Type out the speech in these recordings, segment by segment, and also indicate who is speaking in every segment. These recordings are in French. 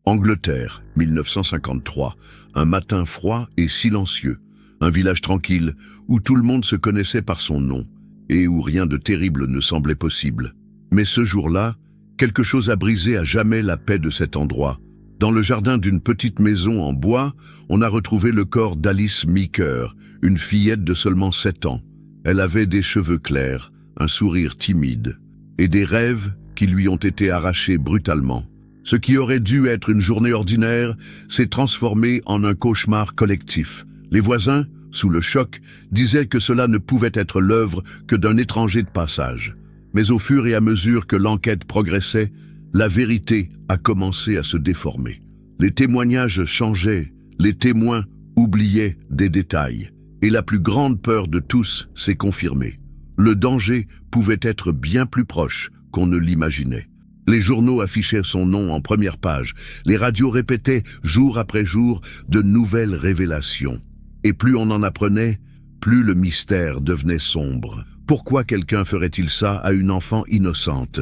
Speaker 1: Angleterre, 1953. Un matin froid et silencieux. Un village tranquille, où tout le monde se connaissait par son nom, et où rien de terrible ne semblait possible. Mais ce jour-là, quelque chose a brisé à jamais la paix de cet endroit. Dans le jardin d'une petite maison en bois, on a retrouvé le corps d'Alice Meeker, une fillette de seulement 7 ans. Elle avait des cheveux clairs, un sourire timide, et des rêves qui lui ont été arrachés brutalement. Ce qui aurait dû être une journée ordinaire s'est transformé en un cauchemar collectif. Les voisins, sous le choc, disaient que cela ne pouvait être l'œuvre que d'un étranger de passage. Mais au fur et à mesure que l'enquête progressait, la vérité a commencé à se déformer. Les témoignages changeaient, les témoins oubliaient des détails. Et la plus grande peur de tous s'est confirmée. Le danger pouvait être bien plus proche qu'on ne l'imaginait. Les journaux affichaient son nom en première page. Les radios répétaient jour après jour de nouvelles révélations. Et plus on en apprenait, plus le mystère devenait sombre. Pourquoi quelqu'un ferait-il ça à une enfant innocente?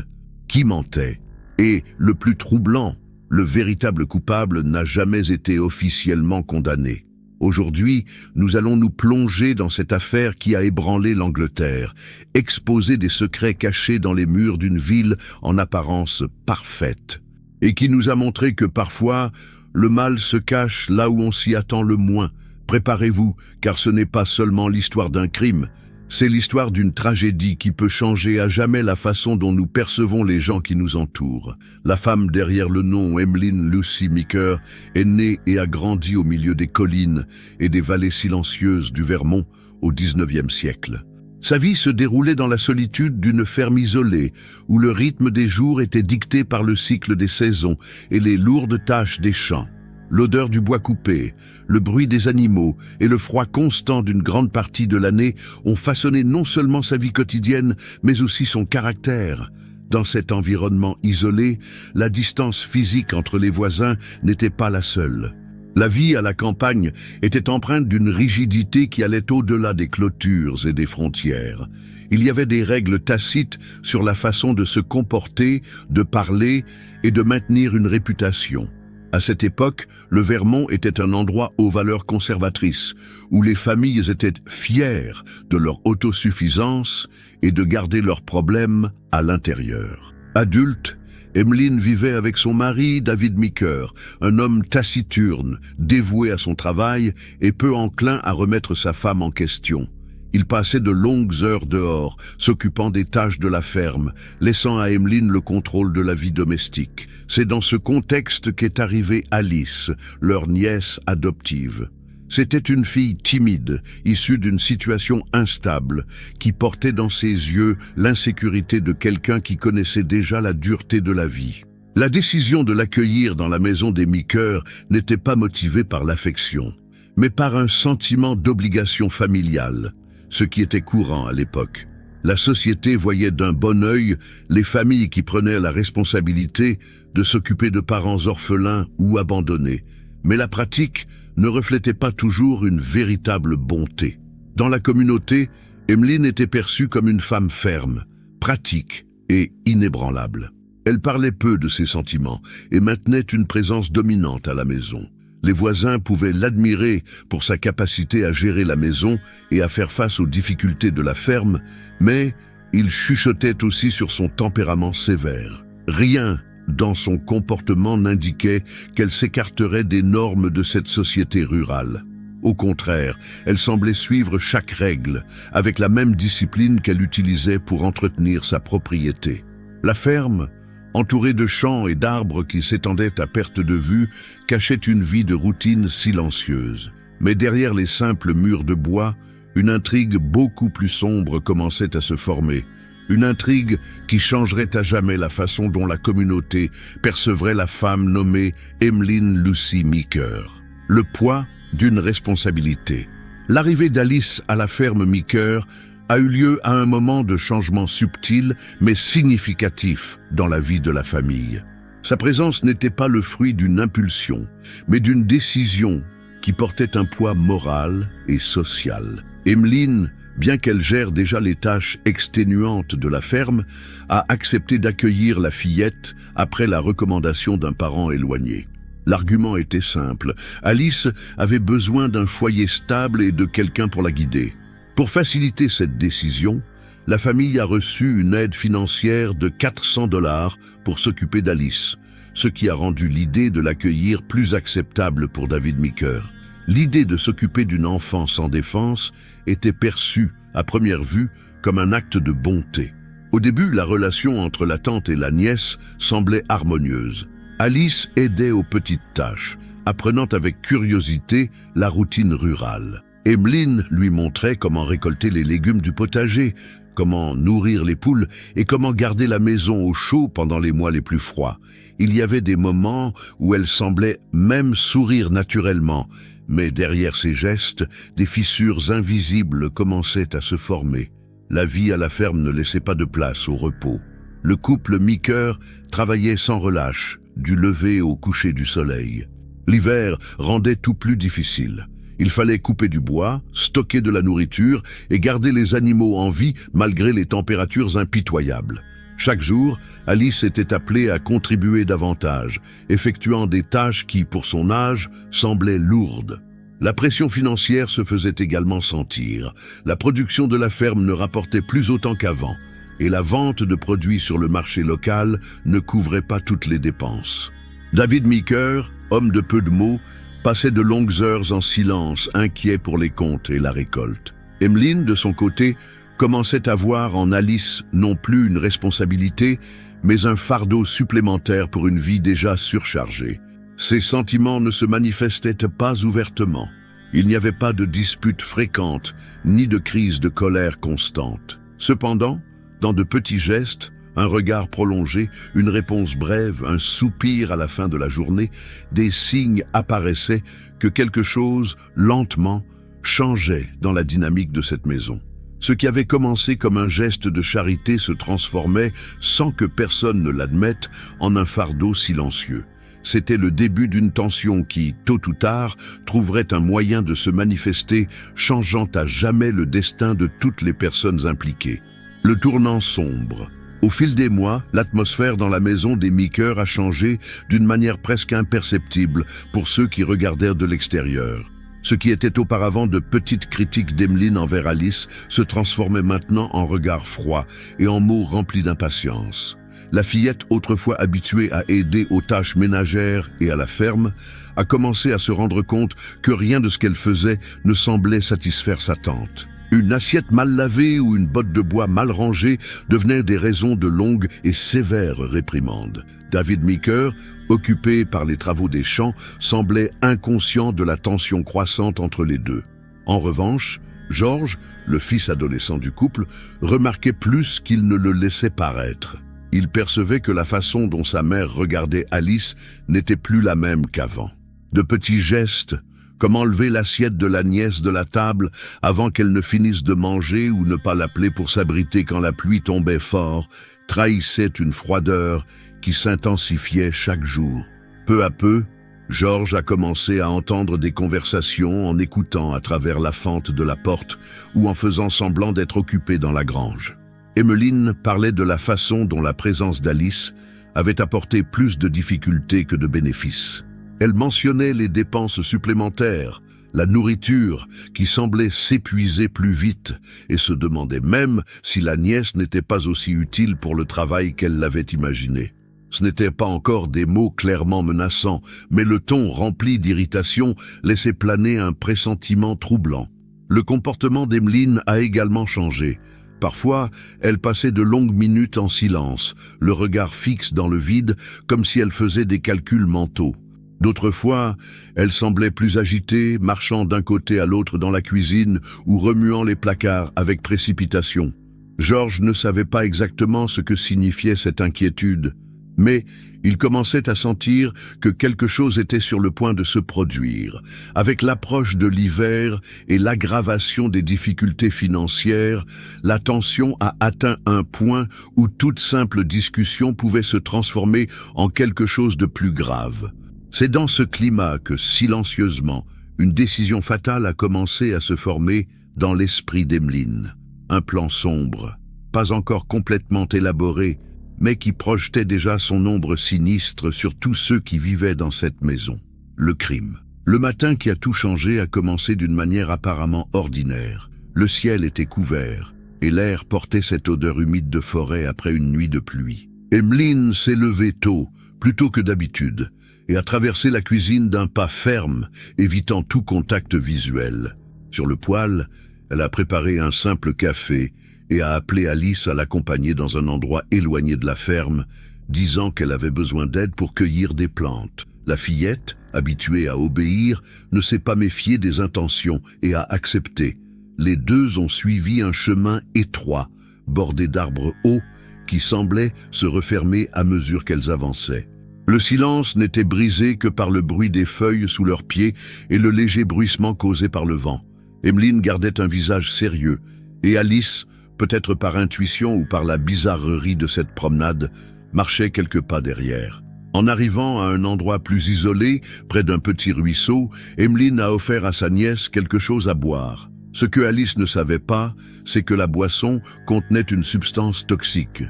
Speaker 1: Qui mentait? Et, le plus troublant, le véritable coupable n'a jamais été officiellement condamné. Aujourd'hui, nous allons nous plonger dans cette affaire qui a ébranlé l'Angleterre, exposer des secrets cachés dans les murs d'une ville en apparence parfaite, et qui nous a montré que parfois, le mal se cache là où on s'y attend le moins. Préparez-vous, car ce n'est pas seulement l'histoire d'un crime, c'est l'histoire d'une tragédie qui peut changer à jamais la façon dont nous percevons les gens qui nous entourent. La femme derrière le nom Emmeline Lucy Meeker est née et a grandi au milieu des collines et des vallées silencieuses du Vermont au XIXe siècle. Sa vie se déroulait dans la solitude d'une ferme isolée, où le rythme des jours était dicté par le cycle des saisons et les lourdes tâches des champs. L'odeur du bois coupé, le bruit des animaux et le froid constant d'une grande partie de l'année ont façonné non seulement sa vie quotidienne, mais aussi son caractère. Dans cet environnement isolé, la distance physique entre les voisins n'était pas la seule. La vie à la campagne était empreinte d'une rigidité qui allait au-delà des clôtures et des frontières. Il y avait des règles tacites sur la façon de se comporter, de parler et de maintenir une réputation. À cette époque, le Vermont était un endroit aux valeurs conservatrices, où les familles étaient fières de leur autosuffisance et de garder leurs problèmes à l'intérieur. Adulte, Emmeline vivait avec son mari, David Meeker, un homme taciturne, dévoué à son travail et peu enclin à remettre sa femme en question. Il passait de longues heures dehors, s'occupant des tâches de la ferme, laissant à Emmeline le contrôle de la vie domestique. C'est dans ce contexte qu'est arrivée Alice, leur nièce adoptive. C'était une fille timide, issue d'une situation instable, qui portait dans ses yeux l'insécurité de quelqu'un qui connaissait déjà la dureté de la vie. La décision de l'accueillir dans la maison des Meeker n'était pas motivée par l'affection, mais par un sentiment d'obligation familiale, ce qui était courant à l'époque. La société voyait d'un bon œil les familles qui prenaient la responsabilité de s'occuper de parents orphelins ou abandonnés, mais la pratique ne reflétait pas toujours une véritable bonté. Dans la communauté, Emmeline était perçue comme une femme ferme, pratique et inébranlable. Elle parlait peu de ses sentiments et maintenait une présence dominante à la maison. Les voisins pouvaient l'admirer pour sa capacité à gérer la maison et à faire face aux difficultés de la ferme, mais ils chuchotaient aussi sur son tempérament sévère. Rien dans son comportement n'indiquait qu'elle s'écarterait des normes de cette société rurale. Au contraire, elle semblait suivre chaque règle, avec la même discipline qu'elle utilisait pour entretenir sa propriété. La ferme, entourée de champs et d'arbres qui s'étendaient à perte de vue, cachait une vie de routine silencieuse. Mais derrière les simples murs de bois, une intrigue beaucoup plus sombre commençait à se former. Une intrigue qui changerait à jamais la façon dont la communauté percevrait la femme nommée Emmeline Lucy Meeker. Le poids d'une responsabilité. L'arrivée d'Alice à la ferme Meeker a eu lieu à un moment de changement subtil mais significatif dans la vie de la famille. Sa présence n'était pas le fruit d'une impulsion, mais d'une décision qui portait un poids moral et social. Emmeline, bien qu'elle gère déjà les tâches exténuantes de la ferme, a accepté d'accueillir la fillette après la recommandation d'un parent éloigné. L'argument était simple. Alice avait besoin d'un foyer stable et de quelqu'un pour la guider. Pour faciliter cette décision, la famille a reçu une aide financière de 400 $ pour s'occuper d'Alice, ce qui a rendu l'idée de l'accueillir plus acceptable pour David Meeker. L'idée de s'occuper d'une enfant sans défense était perçue, à première vue, comme un acte de bonté. Au début, la relation entre la tante et la nièce semblait harmonieuse. Alice aidait aux petites tâches, apprenant avec curiosité la routine rurale. Emmeline lui montrait comment récolter les légumes du potager, comment nourrir les poules et comment garder la maison au chaud pendant les mois les plus froids. Il y avait des moments où elle semblait même sourire naturellement, mais derrière ces gestes, des fissures invisibles commençaient à se former. La vie à la ferme ne laissait pas de place au repos. Le couple Meeker travaillait sans relâche, du lever au coucher du soleil. L'hiver rendait tout plus difficile. Il fallait couper du bois, stocker de la nourriture et garder les animaux en vie malgré les températures impitoyables. Chaque jour, Alice était appelée à contribuer davantage, effectuant des tâches qui, pour son âge, semblaient lourdes. La pression financière se faisait également sentir. La production de la ferme ne rapportait plus autant qu'avant, et la vente de produits sur le marché local ne couvrait pas toutes les dépenses. David Meeker, homme de peu de mots, passait de longues heures en silence, inquiet pour les comptes et la récolte. Emmeline, de son côté, commençait à voir en Alice non plus une responsabilité, mais un fardeau supplémentaire pour une vie déjà surchargée. Ses sentiments ne se manifestaient pas ouvertement. Il n'y avait pas de disputes fréquentes, ni de crises de colère constantes. Cependant, dans de petits gestes, un regard prolongé, une réponse brève, un soupir à la fin de la journée, des signes apparaissaient que quelque chose, lentement, changeait dans la dynamique de cette maison. Ce qui avait commencé comme un geste de charité se transformait, sans que personne ne l'admette, en un fardeau silencieux. C'était le début d'une tension qui, tôt ou tard, trouverait un moyen de se manifester, changeant à jamais le destin de toutes les personnes impliquées. Le tournant sombre. Au fil des mois, l'atmosphère dans la maison des Meeker a changé d'une manière presque imperceptible pour ceux qui regardèrent de l'extérieur. Ce qui était auparavant de petites critiques d'Emmeline envers Alice se transformait maintenant en regards froids et en mots remplis d'impatience. La fillette, autrefois habituée à aider aux tâches ménagères et à la ferme, a commencé à se rendre compte que rien de ce qu'elle faisait ne semblait satisfaire sa tante. Une assiette mal lavée ou une botte de bois mal rangée devenaient des raisons de longues et sévères réprimandes. David Meeker, occupé par les travaux des champs, semblait inconscient de la tension croissante entre les deux. En revanche, George, le fils adolescent du couple, remarquait plus qu'il ne le laissait paraître. Il percevait que la façon dont sa mère regardait Alice n'était plus la même qu'avant. De petits gestes, comme enlever l'assiette de la nièce de la table avant qu'elle ne finisse de manger ou ne pas l'appeler pour s'abriter quand la pluie tombait fort, trahissaient une froideur qui s'intensifiait chaque jour. Peu à peu, George a commencé à entendre des conversations en écoutant à travers la fente de la porte ou en faisant semblant d'être occupé dans la grange. Emmeline parlait de la façon dont la présence d'Alice avait apporté plus de difficultés que de bénéfices. Elle mentionnait les dépenses supplémentaires, la nourriture qui semblait s'épuiser plus vite et se demandait même si la nièce n'était pas aussi utile pour le travail qu'elle l'avait imaginé. Ce n'étaient pas encore des mots clairement menaçants, mais le ton rempli d'irritation laissait planer un pressentiment troublant. Le comportement d'Emmeline a également changé. Parfois, elle passait de longues minutes en silence, le regard fixe dans le vide, comme si elle faisait des calculs mentaux. D'autres fois, elle semblait plus agitée, marchant d'un côté à l'autre dans la cuisine ou remuant les placards avec précipitation. George ne savait pas exactement ce que signifiait cette inquiétude, mais il commençait à sentir que quelque chose était sur le point de se produire. Avec l'approche de l'hiver et l'aggravation des difficultés financières, la tension a atteint un point où toute simple discussion pouvait se transformer en quelque chose de plus grave. C'est dans ce climat que, silencieusement, une décision fatale a commencé à se former dans l'esprit d'Emmeline. Un plan sombre, pas encore complètement élaboré, mais qui projetait déjà son ombre sinistre sur tous ceux qui vivaient dans cette maison. Le crime. Le matin qui a tout changé a commencé d'une manière apparemment ordinaire. Le ciel était couvert, et l'air portait cette odeur humide de forêt après une nuit de pluie. Emmeline s'est levée tôt, plus tôt que d'habitude, et a traversé la cuisine d'un pas ferme, évitant tout contact visuel. Sur le poêle, elle a préparé un simple café et a appelé Alice à l'accompagner dans un endroit éloigné de la ferme, disant qu'elle avait besoin d'aide pour cueillir des plantes. La fillette, habituée à obéir, ne s'est pas méfiée des intentions et a accepté. Les deux ont suivi un chemin étroit, bordé d'arbres hauts, qui semblaient se refermer à mesure qu'elles avançaient. Le silence n'était brisé que par le bruit des feuilles sous leurs pieds et le léger bruissement causé par le vent. Emmeline gardait un visage sérieux, et Alice, peut-être par intuition ou par la bizarrerie de cette promenade, marchait quelques pas derrière. En arrivant à un endroit plus isolé, près d'un petit ruisseau, Emmeline a offert à sa nièce quelque chose à boire. Ce que Alice ne savait pas, c'est que la boisson contenait une substance toxique.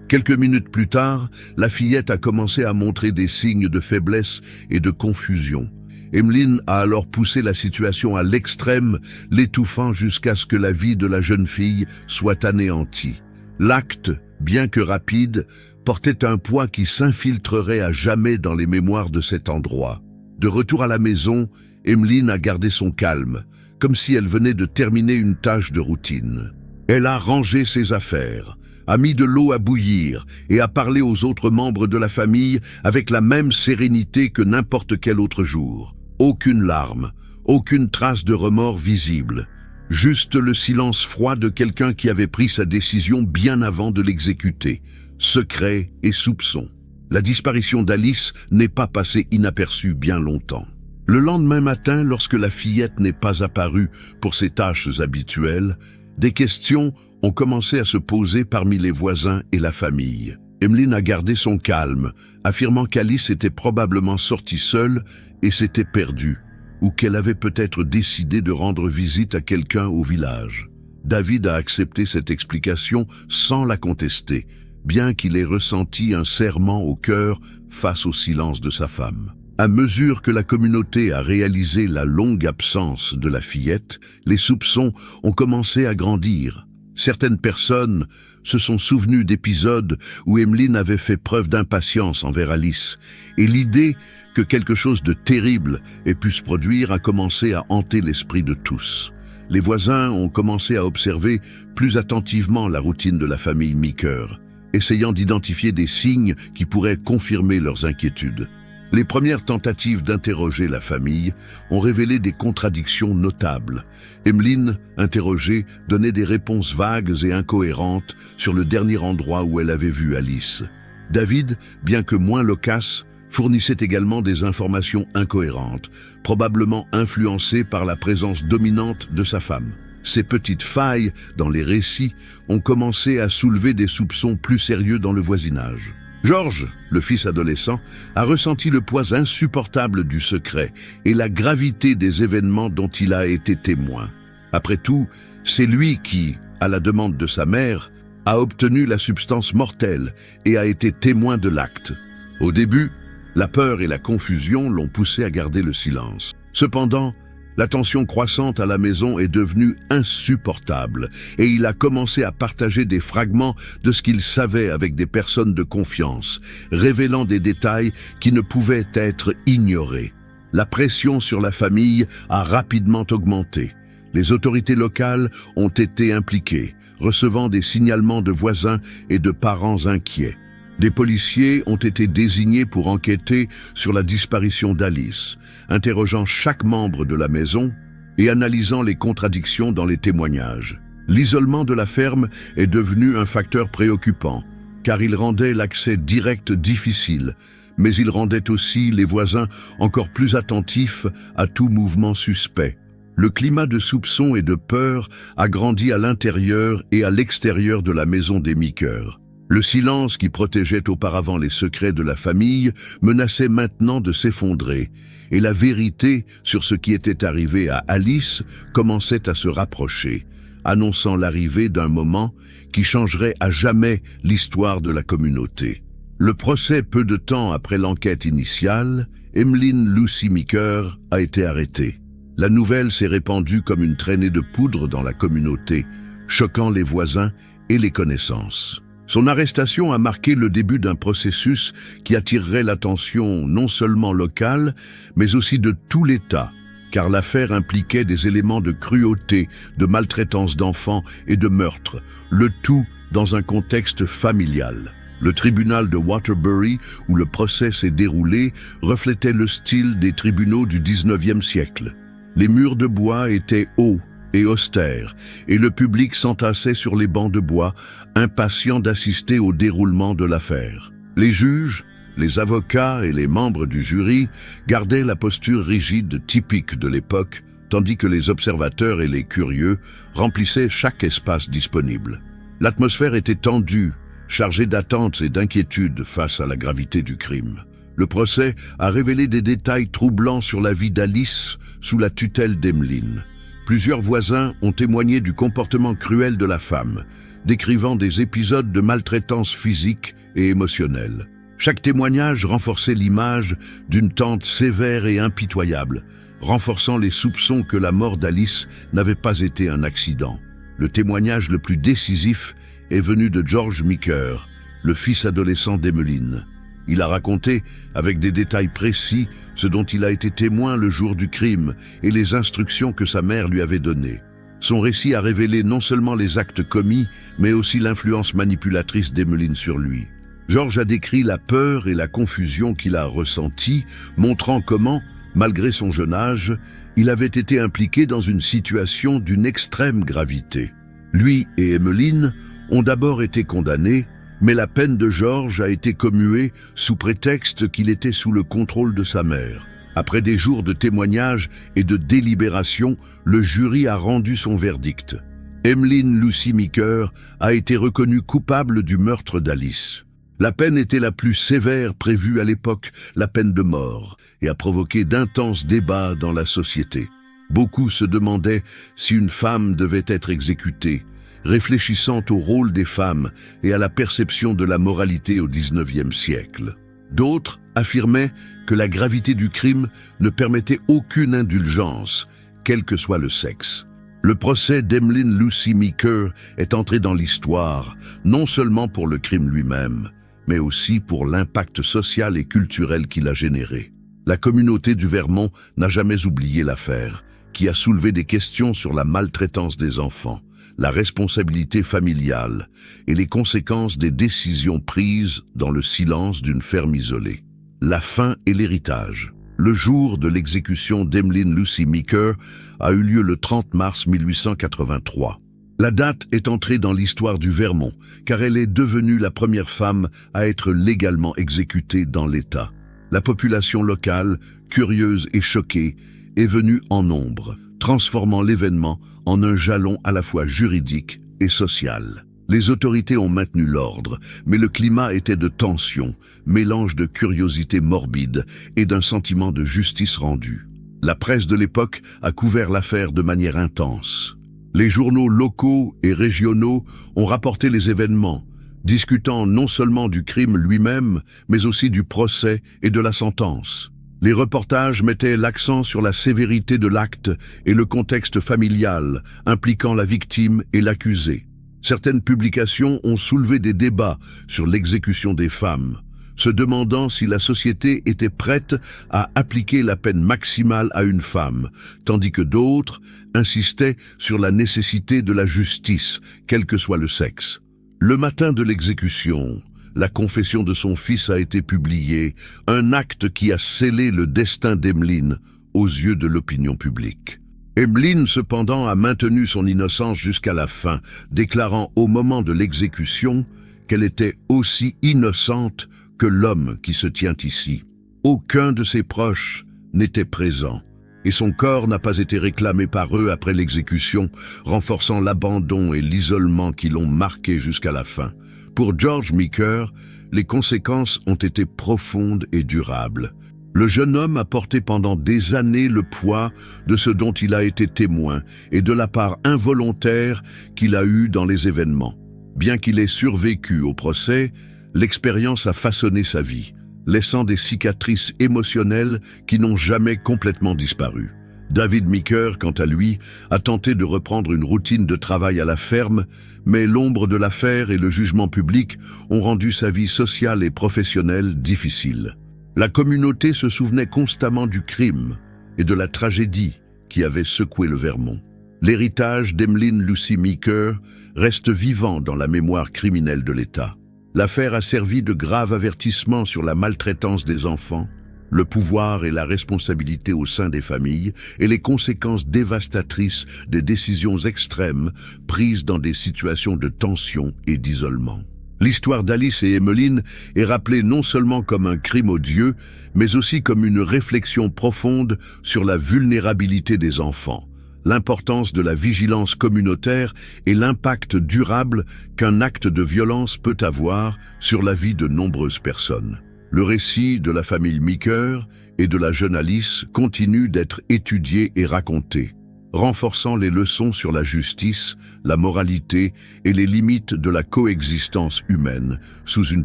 Speaker 1: Quelques minutes plus tard, la fillette a commencé à montrer des signes de faiblesse et de confusion. Emmeline a alors poussé la situation à l'extrême, l'étouffant jusqu'à ce que la vie de la jeune fille soit anéantie. L'acte, bien que rapide, portait un poids qui s'infiltrerait à jamais dans les mémoires de cet endroit. De retour à la maison, Emmeline a gardé son calme, comme si elle venait de terminer une tâche de routine. Elle a rangé ses affaires, a mis de l'eau à bouillir et a parlé aux autres membres de la famille avec la même sérénité que n'importe quel autre jour. Aucune larme, aucune trace de remords visible. Juste le silence froid de quelqu'un qui avait pris sa décision bien avant de l'exécuter. Secret et soupçon. La disparition d'Alice n'est pas passée inaperçue bien longtemps. Le lendemain matin, lorsque la fillette n'est pas apparue pour ses tâches habituelles, des questions ont commencé à se poser parmi les voisins et la famille. Emmeline a gardé son calme, affirmant qu'Alice était probablement sortie seule et s'était perdue, ou qu'elle avait peut-être décidé de rendre visite à quelqu'un au village. David a accepté cette explication sans la contester, bien qu'il ait ressenti un serrement au cœur face au silence de sa femme. À mesure que la communauté a réalisé la longue absence de la fillette, les soupçons ont commencé à grandir. Certaines personnes se sont souvenues d'épisodes où Emmeline avait fait preuve d'impatience envers Alice, et l'idée que quelque chose de terrible ait pu se produire a commencé à hanter l'esprit de tous. Les voisins ont commencé à observer plus attentivement la routine de la famille Meeker, essayant d'identifier des signes qui pourraient confirmer leurs inquiétudes. Les premières tentatives d'interroger la famille ont révélé des contradictions notables. Emmeline, interrogée, donnait des réponses vagues et incohérentes sur le dernier endroit où elle avait vu Alice. David, bien que moins loquace, fournissait également des informations incohérentes, probablement influencées par la présence dominante de sa femme. Ces petites failles dans les récits ont commencé à soulever des soupçons plus sérieux dans le voisinage. Georges, le fils adolescent, a ressenti le poids insupportable du secret et la gravité des événements dont il a été témoin. Après tout, c'est lui qui, à la demande de sa mère, a obtenu la substance mortelle et a été témoin de l'acte. Au début, la peur et la confusion l'ont poussé à garder le silence. Cependant, la tension croissante à la maison est devenue insupportable et il a commencé à partager des fragments de ce qu'il savait avec des personnes de confiance, révélant des détails qui ne pouvaient être ignorés. La pression sur la famille a rapidement augmenté. Les autorités locales ont été impliquées, recevant des signalements de voisins et de parents inquiets. Des policiers ont été désignés pour enquêter sur la disparition d'Alice, interrogeant chaque membre de la maison et analysant les contradictions dans les témoignages. L'isolement de la ferme est devenu un facteur préoccupant, car il rendait l'accès direct difficile, mais il rendait aussi les voisins encore plus attentifs à tout mouvement suspect. Le climat de soupçon et de peur a grandi à l'intérieur et à l'extérieur de la maison des Meeker. Le silence qui protégeait auparavant les secrets de la famille menaçait maintenant de s'effondrer, et la vérité sur ce qui était arrivé à Alice commençait à se rapprocher, annonçant l'arrivée d'un moment qui changerait à jamais l'histoire de la communauté. Le procès, peu de temps après l'enquête initiale, Emmeline Lucy Meeker a été arrêtée. La nouvelle s'est répandue comme une traînée de poudre dans la communauté, choquant les voisins et les connaissances. Son arrestation a marqué le début d'un processus qui attirerait l'attention non seulement locale, mais aussi de tout l'État, car l'affaire impliquait des éléments de cruauté, de maltraitance d'enfants et de meurtre, le tout dans un contexte familial. Le tribunal de Waterbury, où le procès s'est déroulé, reflétait le style des tribunaux du XIXe siècle. Les murs de bois étaient hauts et austères, et le public s'entassait sur les bancs de bois, impatient d'assister au déroulement de l'affaire. Les juges, les avocats et les membres du jury gardaient la posture rigide typique de l'époque, tandis que les observateurs et les curieux remplissaient chaque espace disponible. L'atmosphère était tendue, chargée d'attentes et d'inquiétudes face à la gravité du crime. Le procès a révélé des détails troublants sur la vie d'Alice sous la tutelle d'Emmeline. Plusieurs voisins ont témoigné du comportement cruel de la femme, décrivant des épisodes de maltraitance physique et émotionnelle. Chaque témoignage renforçait l'image d'une tante sévère et impitoyable, renforçant les soupçons que la mort d'Alice n'avait pas été un accident. Le témoignage le plus décisif est venu de George Meeker, le fils adolescent d'Emmeline. Il a raconté, avec des détails précis, ce dont il a été témoin le jour du crime et les instructions que sa mère lui avait données. Son récit a révélé non seulement les actes commis, mais aussi l'influence manipulatrice d'Emmeline sur lui. George a décrit la peur et la confusion qu'il a ressentie, montrant comment, malgré son jeune âge, il avait été impliqué dans une situation d'une extrême gravité. Lui et Emmeline ont d'abord été condamnés, mais la peine de George a été commuée sous prétexte qu'il était sous le contrôle de sa mère. Après des jours de témoignages et de délibération, le jury a rendu son verdict. Emmeline Lucy Meeker a été reconnue coupable du meurtre d'Alice. La peine était la plus sévère prévue à l'époque, la peine de mort, et a provoqué d'intenses débats dans la société. Beaucoup se demandaient si une femme devait être exécutée, réfléchissant au rôle des femmes et à la perception de la moralité au XIXe siècle. D'autres affirmaient que la gravité du crime ne permettait aucune indulgence, quel que soit le sexe. Le procès d'Emmeline Lucy Meeker est entré dans l'histoire, non seulement pour le crime lui-même, mais aussi pour l'impact social et culturel qu'il a généré. La communauté du Vermont n'a jamais oublié l'affaire, qui a soulevé des questions sur la maltraitance des enfants, la responsabilité familiale et les conséquences des décisions prises dans le silence d'une ferme isolée. La fin et l'héritage. Le jour de l'exécution d'Emmeline Lucy Meeker a eu lieu le 30 mars 1883. La date est entrée dans l'histoire du Vermont, car elle est devenue la première femme à être légalement exécutée dans l'État. La population locale, curieuse et choquée, est venue en nombre, transformant l'événement en un jalon à la fois juridique et social. Les autorités ont maintenu l'ordre, mais le climat était de tension, mélange de curiosité morbide et d'un sentiment de justice rendue. La presse de l'époque a couvert l'affaire de manière intense. Les journaux locaux et régionaux ont rapporté les événements, discutant non seulement du crime lui-même, mais aussi du procès et de la sentence. Les reportages mettaient l'accent sur la sévérité de l'acte et le contexte familial, impliquant la victime et l'accusé. Certaines publications ont soulevé des débats sur l'exécution des femmes, se demandant si la société était prête à appliquer la peine maximale à une femme, tandis que d'autres insistaient sur la nécessité de la justice, quel que soit le sexe. Le matin de l'exécution, la confession de son fils a été publiée, un acte qui a scellé le destin d'Emmeline aux yeux de l'opinion publique. Emmeline, cependant, a maintenu son innocence jusqu'à la fin, déclarant au moment de l'exécution qu'elle était aussi innocente que l'homme qui se tient ici. Aucun de ses proches n'était présent, et son corps n'a pas été réclamé par eux après l'exécution, renforçant l'abandon et l'isolement qui l'ont marqué jusqu'à la fin. Pour George Meeker, les conséquences ont été profondes et durables. Le jeune homme a porté pendant des années le poids de ce dont il a été témoin et de la part involontaire qu'il a eue dans les événements. Bien qu'il ait survécu au procès, l'expérience a façonné sa vie, laissant des cicatrices émotionnelles qui n'ont jamais complètement disparu. David Meeker, quant à lui, a tenté de reprendre une routine de travail à la ferme, mais l'ombre de l'affaire et le jugement public ont rendu sa vie sociale et professionnelle difficile. La communauté se souvenait constamment du crime et de la tragédie qui avait secoué le Vermont. L'héritage d'Emmeline Lucy Meeker reste vivant dans la mémoire criminelle de l'État. L'affaire a servi de grave avertissement sur la maltraitance des enfants, le pouvoir et la responsabilité au sein des familles et les conséquences dévastatrices des décisions extrêmes prises dans des situations de tension et d'isolement. L'histoire d'Alice et Emmeline est rappelée non seulement comme un crime odieux, mais aussi comme une réflexion profonde sur la vulnérabilité des enfants, l'importance de la vigilance communautaire et l'impact durable qu'un acte de violence peut avoir sur la vie de nombreuses personnes. Le récit de la famille Meeker et de la jeune Alice continue d'être étudié et raconté, renforçant les leçons sur la justice, la moralité et les limites de la coexistence humaine sous une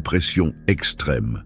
Speaker 1: pression extrême.